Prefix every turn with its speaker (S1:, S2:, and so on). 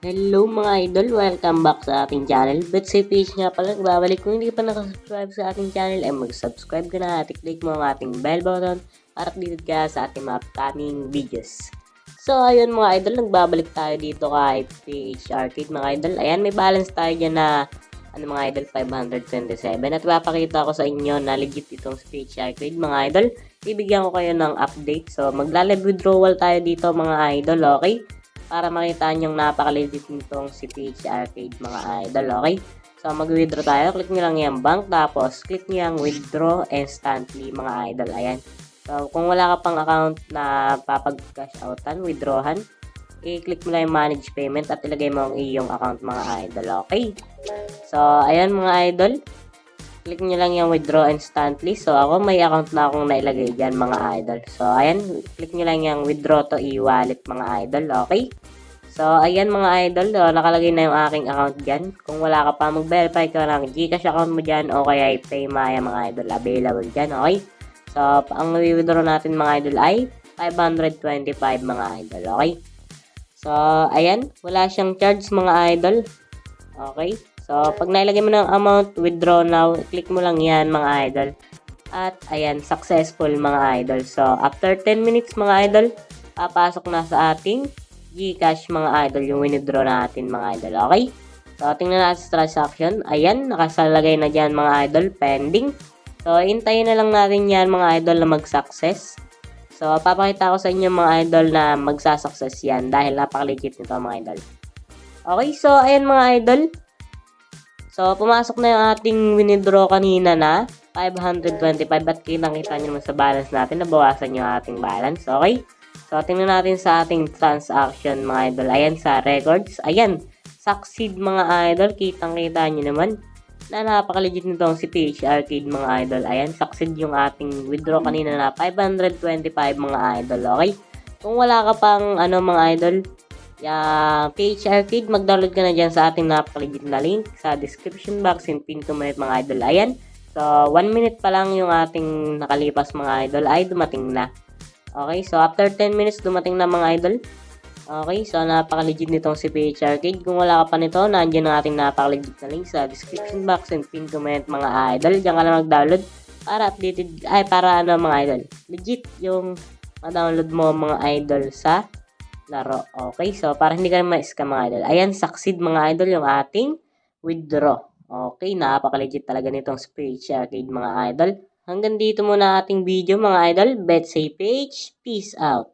S1: Hello mga idol, welcome back sa ating channel. Betsy Page nga pala, nagbabalik. Kung hindi ka pa nakasubscribe sa ating channel, ay mag-subscribe ka na at i-click mo ang ating bell button para updated ka sa ating mga upcoming videos. So ayun mga idol, nagbabalik tayo dito kay PH Arcade mga idol. Ayan, may balance tayo dyan na mga idol, 527. At papakita ko sa inyo na legit itong PH Arcade mga idol. Bibigyan ko kayo ng update. So magla-live withdrawal tayo dito mga idol, okay? Para makita nyong napaka-legit nitong si PH Arcade mga idol, okay? So mag-withdraw tayo, click nyo lang yung bank, tapos click nyo yung withdraw instantly mga idol, ayan. So kung wala ka pang account na papag-cash outan, withdrawan, i-click mo lang yung manage payment at ilagay mo ang iyong account mga idol, okay? So ayan mga idol, click nyo lang yung withdraw instantly. So ako may account na akong nailagay dyan mga idol. So ayan, click nyo lang yung withdraw to e-wallet mga idol, okay? So ayan mga idol, nakalagay na yung aking account dyan. Kung wala ka pa, mag-verify ka lang Gcash account mo dyan o kaya Paymaya mga idol, available dyan, okay? So ang withdraw natin mga idol ay 525 mga idol, okay? So ayan, wala siyang charge mga idol, okay? So, pag nailagay mo ng amount, withdraw now, click mo lang yan mga idol. At, ayan, successful mga idol. So, after 10 minutes mga idol, papasok na sa ating Gcash mga idol, yung withdraw natin mga idol, okay? So, tingnan natin sa transaction. Ayan, nakasalagay na dyan mga idol, pending. So, hintayin na lang natin yan mga idol na mag-success. So, papakita ko sa inyo mga idol na magsasuccess yan dahil napaka-legit nito mga idol. Okay, so, ayan mga idol. So, pumasok na yung ating withdraw kanina na 525 at kitang-kita nyo naman sa balance natin, nabawasan yung ating balance, okay? So, tingnan natin sa ating transaction mga idol. Ayan, sa records. Ayan, succeed mga idol. Kitang-kita nyo naman na napaka-legit nitong si PH Arcade mga idol. Ayan, succeed yung ating withdraw kanina na 525 mga idol, okay? Kung wala ka pang mga idol, PH Arcade, mag-download ka na dyan sa ating napaka-legit na link sa description box and pin comment mga idol. Ayan, so 1 minute pa lang yung ating nakalipas mga idol ay dumating na. Okay, so after 10 minutes dumating na mga idol. Okay, so napaka-legit nitong si PH Arcade. Kung wala ka pa nito, nandiyan ang ating napaka-legit na link sa description box and pin comment mga idol. Diyan ka lang mag-download para updated, para mga idol. Legit yung ma-download mo mga idol sa laro. Okay, so para hindi ka ma-scam mga idol. Ayan, succeed mga idol yung ating withdraw. Okay, napaka-legit talaga nitong PH Arcade mga idol. Hanggang dito muna ating video mga idol. Bet safe page. Peace out.